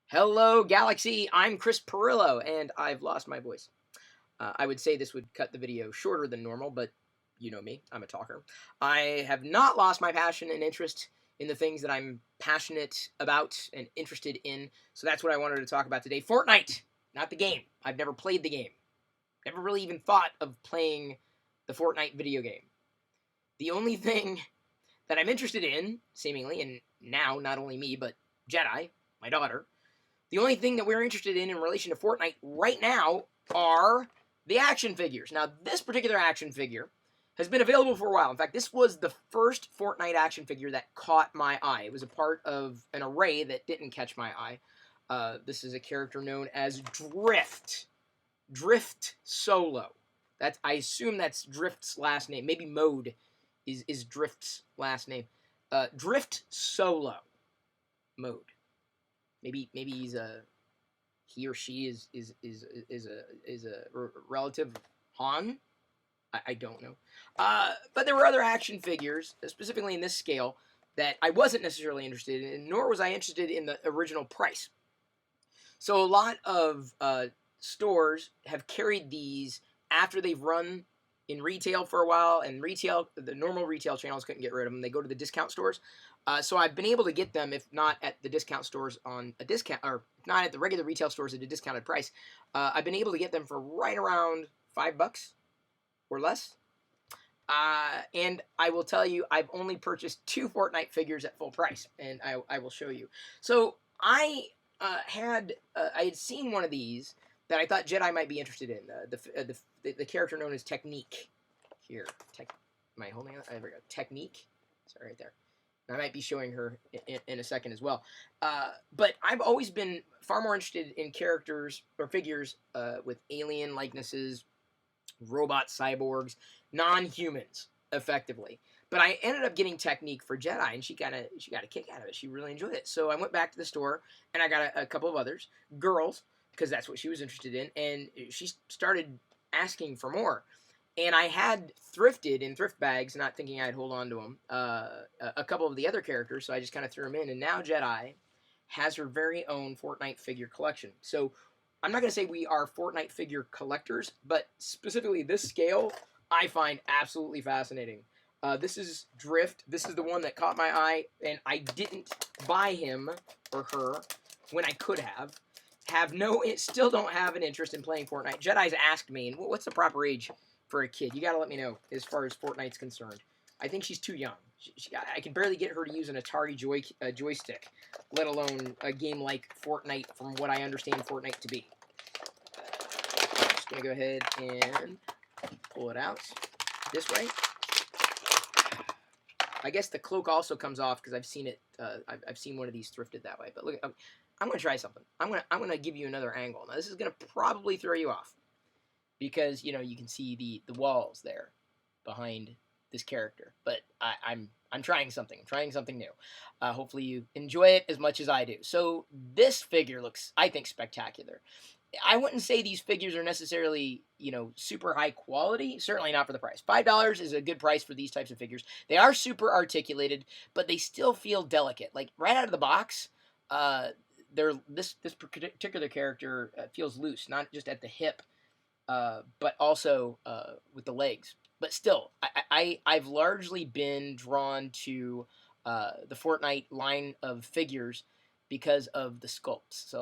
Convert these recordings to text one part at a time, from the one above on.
Hello, Galaxy. I'm Chris Pirillo, and I've lost my voice. I would say this would cut the video shorter than normal, but you know me, I'm a talker. I have not lost my passion and interest in the things that I'm passionate about and interested in, so that's what I wanted to talk about today. Fortnite, not the game. I've never played the game. Never really even thought of playing the Fortnite video game. The only thing that I'm interested in, seemingly, and now not only me, but Jedi, my daughter, the only thing that we're interested in relation to Fortnite right now are the action figures. Now, this particular action figure has been available for a while. In fact, this was the first Fortnite action figure that caught my eye. It was a part of an array that didn't catch my eye. This is a character known as Drift. Drift Solo. I assume that's Drift's last name. Maybe Mode is Drift's last name. Drift Solo. Mode. Maybe he or she is a relative of Han. I don't know. But there were other action figures, specifically in this scale, that I wasn't necessarily interested in, nor was I interested in the original price. So a lot of stores have carried these after they've run in retail for a while, and the normal retail channels couldn't get rid of them. They go to the discount stores. So I've been able to get them, if not at the discount stores on a discount, or not at the regular retail stores at a discounted price. I've been able to get them for right around $5 or less. And I will tell you, I've only purchased 2 Fortnite figures at full price, and I will show you. So I had seen one of these that I thought Jedi might be interested in. The character known as Technique. Here, am I holding it? There we go. Technique. Sorry, right there. I might be showing her in a second as well. But I've always been far more interested in characters or figures with alien likenesses, robot cyborgs, non-humans, effectively. But I ended up getting Technique for Jedi, and she got a kick out of it. She really enjoyed it. So I went back to the store, and I got a couple of others, girls, because that's what she was interested in, and she started asking for more. And I had thrifted in thrift bags, not thinking I'd hold on to them, a couple of the other characters, so I just kind of threw them in. And now Jedi has her very own Fortnite figure collection. So I'm not going to say we are Fortnite figure collectors, but specifically this scale I find absolutely fascinating. This is Drift. This is the one that caught my eye, and I didn't buy him or her when I could have. Still don't have an interest in playing Fortnite. Jedi's asked me, and what's the proper age for a kid? You got to let me know as far as Fortnite's concerned. I think she's too young. I can barely get her to use an Atari joystick, let alone a game like Fortnite, from what I understand Fortnite to be. I'm just going to go ahead and pull it out this way. I guess the cloak also comes off because I've seen it. I've seen one of these thrifted that way. But look, I'm going to try something. I'm going to give you another angle. Now this is going to probably throw you off because you can see the walls there behind this character. But I'm trying something. I'm trying something new. Hopefully you enjoy it as much as I do. So this figure looks, I think, spectacular. I wouldn't say these figures are necessarily, super high quality. Certainly not for the price. $5 is a good price for these types of figures. They are super articulated, but they still feel delicate. Like right out of the box, this particular character feels loose, not just at the hip, but also with the legs. But still, I've largely been drawn to the Fortnite line of figures because of the sculpts.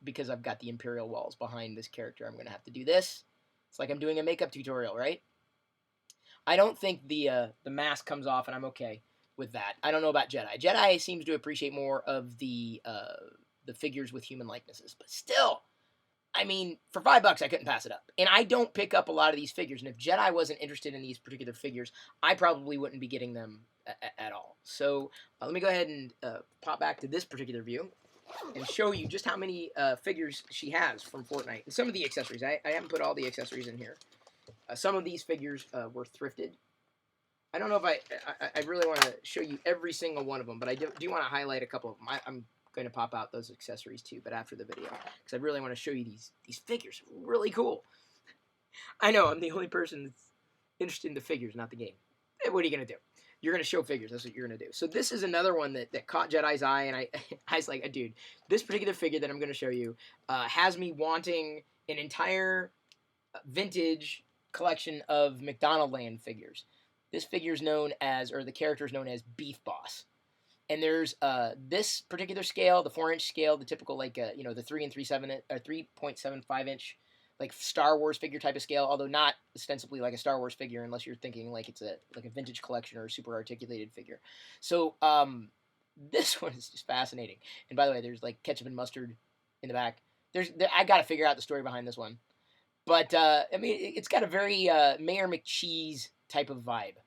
Because I've got the Imperial walls behind this character, I'm going to have to do this. It's like I'm doing a makeup tutorial, right? I don't think the mask comes off, and I'm okay with that. I don't know about Jedi. Jedi seems to appreciate more of the figures with human likenesses, but still, I mean, for $5, I couldn't pass it up. And I don't pick up a lot of these figures. And if Jedi wasn't interested in these particular figures, I probably wouldn't be getting them at all. So let me go ahead and pop back to this particular view and show you just how many figures she has from Fortnite. And some of the accessories. I haven't put all the accessories in here. Some of these figures were thrifted. I don't know if I really want to show you every single one of them, but I do want to highlight a couple of them. I'm going to pop out those accessories too, but after the video, because I really want to show you these figures. Really cool. I know I'm the only person that's interested in the figures, not the game. What are you going to do? you're going to show figures. That's what you're going to do. So this is another one that caught Jedi's eye, and I was like, dude, this particular figure that I'm going to show you has me wanting an entire vintage collection of McDonald Land figures. This figure is known as, or the character is known as Beef Boss. And there's this particular scale, the 4-inch scale, the typical like you know, the 3.75 inch like Star Wars figure type of scale, although not ostensibly like a Star Wars figure unless you're thinking like it's a vintage collection or a super articulated figure. So this one is just fascinating. And by the way, there's like ketchup and mustard in the back. I got to figure out the story behind this one. But I mean, it's got a very Mayor McCheese type of vibe.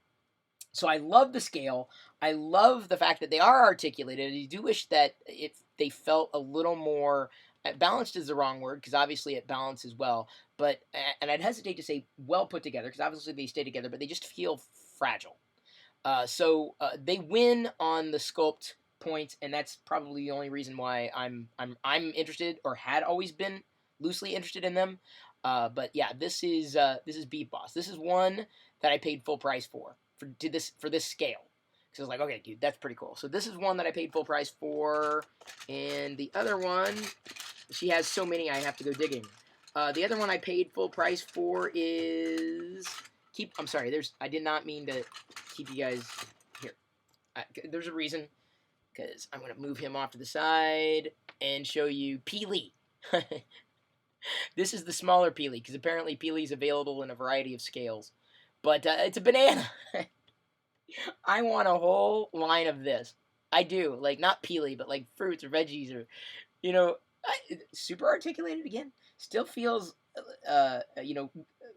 So I love the scale. I love the fact that they are articulated. I do wish that they felt a little more balanced is the wrong word, because obviously it balances well. But and I'd hesitate to say well put together, because obviously they stay together, but they just feel fragile. So they win on the sculpt points, and that's probably the only reason why I'm interested, or had always been loosely interested in them. But yeah, this is Beef Boss. This is one that I paid full price for this scale. Because I was like, okay, dude, that's pretty cool. So this is one that I paid full price for, and the other one, she has so many I have to go digging. The other one I paid full price for is I'm sorry. I did not mean to keep you guys here. There's a reason, because I'm gonna move him off to the side and show you Peely. This is the smaller Peely, because apparently Peely's available in a variety of scales. But it's a banana. I want a whole line of this. I do. Like, not Peely, but like fruits or veggies, or, you know, super articulated again. Still feels, you know,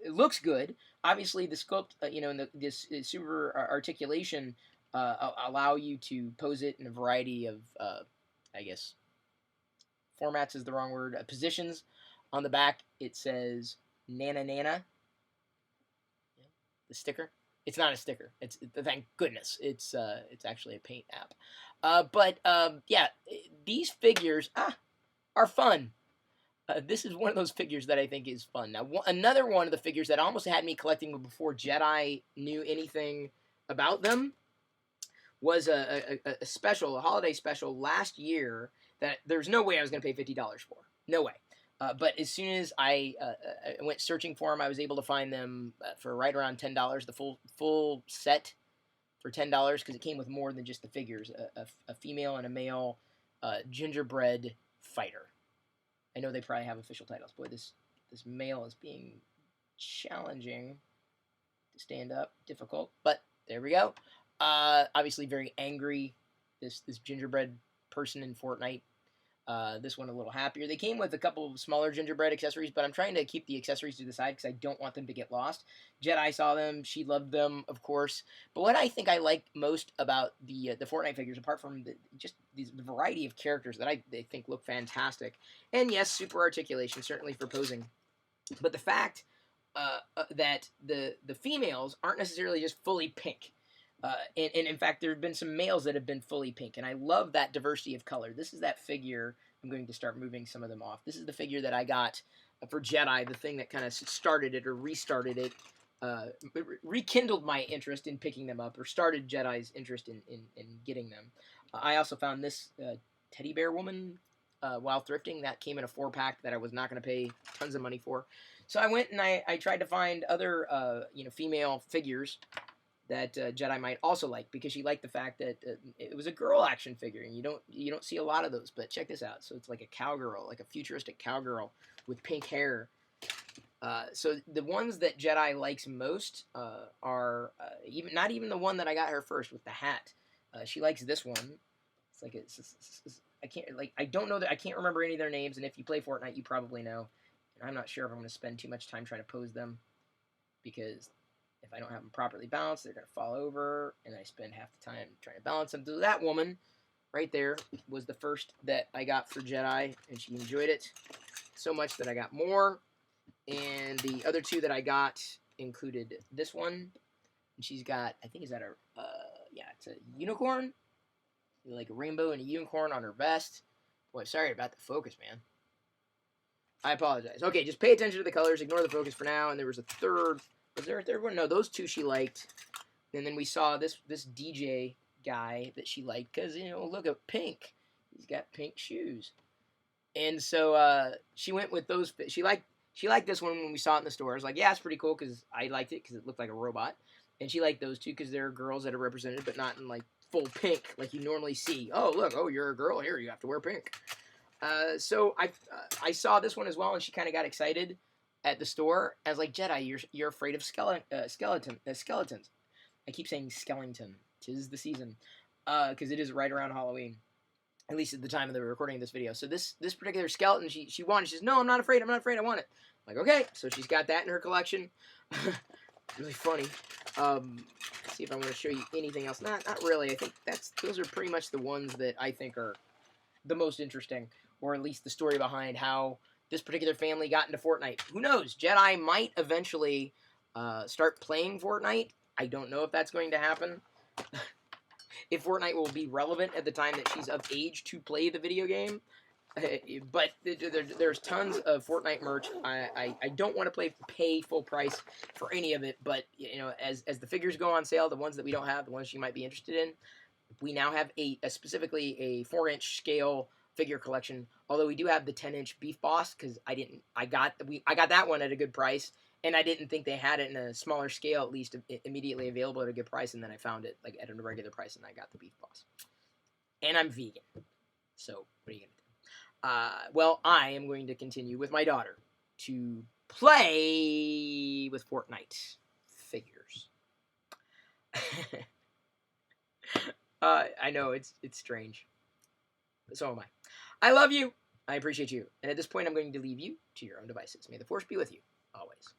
it looks good. Obviously, the sculpt, you know, and this super articulation allow you to pose it in a variety of, I guess, formats is the wrong word, positions. On the back, it says Nana Nana. The sticker. It's not a sticker. It's, thank goodness. It's actually a paint app. But yeah, these figures are fun. This is one of those figures that I think is fun. Now, another one of the figures that almost had me collecting before Jedi knew anything about them was a holiday special last year that there's no way I was going to pay $50 for. No way. But as soon as I went searching for them, I was able to find them for right around $10. The full set for $10, because it came with more than just the figures. A female and a male gingerbread fighter. I know they probably have official titles. Boy, this male is being challenging to stand up. Difficult, but there we go. Obviously very angry. This gingerbread person in Fortnite. This one a little happier. They came with a couple of smaller gingerbread accessories, but I'm trying to keep the accessories to the side because I don't want them to get lost. Jedi saw them. She loved them, of course. But what I think I like most about the Fortnite figures, apart from the variety of characters that they think look fantastic, and yes, super articulation, certainly for posing, but the fact that the females aren't necessarily just fully pink. And in fact, there have been some males that have been fully pink, and I love that diversity of color. This is that figure. I'm going to start moving some of them off. This is the figure that I got for Jedi, the thing that kind of started it or restarted it, rekindled my interest in picking them up, or started Jedi's interest in getting them. I also found this teddy bear woman while thrifting. That came in a 4-pack that I was not going to pay tons of money for. So I went and I tried to find other female figures that Jedi might also like, because she liked the fact that it was a girl action figure, and you don't see a lot of those. But check this out. So it's like a cowgirl, like a futuristic cowgirl with pink hair. So the ones that Jedi likes most are not even the one that I got her first with the hat. She likes this one. It's like I can't remember any of their names, and if you play Fortnite, you probably know. And I'm not sure if I'm going to spend too much time trying to pose them, because if I don't have them properly balanced, they're going to fall over, and I spend half the time trying to balance them. So that woman right there was the first that I got for Jedi, and she enjoyed it so much that I got more. And the other two that I got included this one, and she's got, I think, is that it's a unicorn, like a rainbow and a unicorn on her vest. Boy, sorry about the focus, man. I apologize. Okay, just pay attention to the colors, ignore the focus for now. And there was a third. Was there a third one? No, those two she liked. And then we saw this DJ guy that she liked because, you know, look at Pink. He's got pink shoes. And so she went with those. She liked this one when we saw it in the store. I was like, yeah, it's pretty cool because I liked it because it looked like a robot. And she liked those two because they're girls that are represented, but not in like full pink like you normally see. Oh, look, oh, you're a girl here. You have to wear pink. So I saw this one as well, and she kind of got excited at the store. I was like, Jedi, you're afraid of skeletons. I keep saying skeleton. 'Tis the season, because it is right around Halloween, at least at the time of the recording of this video. So this particular skeleton, she wanted. She says, no, I'm not afraid. I want it. I'm like, okay. So she's got that in her collection. Really funny. See if I want to show you anything else. Not really. I think those are pretty much the ones that I think are the most interesting, or at least the story behind how this particular family got into Fortnite. Who knows? Jedi might eventually start playing Fortnite. I don't know if that's going to happen. If Fortnite will be relevant at the time that she's of age to play the video game. But there's tons of Fortnite merch. I don't want to pay full price for any of it, but you know, as the figures go on sale, the ones that we don't have, the ones you might be interested in, we now have specifically a 4-inch scale figure collection. Although we do have the 10-inch Beef Boss because I got that one at a good price, and I didn't think they had it in a smaller scale, at least immediately available at a good price, and then I found it like at a regular price, and I got the Beef Boss. And I'm vegan, so what are you gonna do? Well, I am going to continue with my daughter to play with Fortnite figures. I know it's strange, but so am I. I love you. I appreciate you. And at this point, I'm going to leave you to your own devices. May the Force be with you always.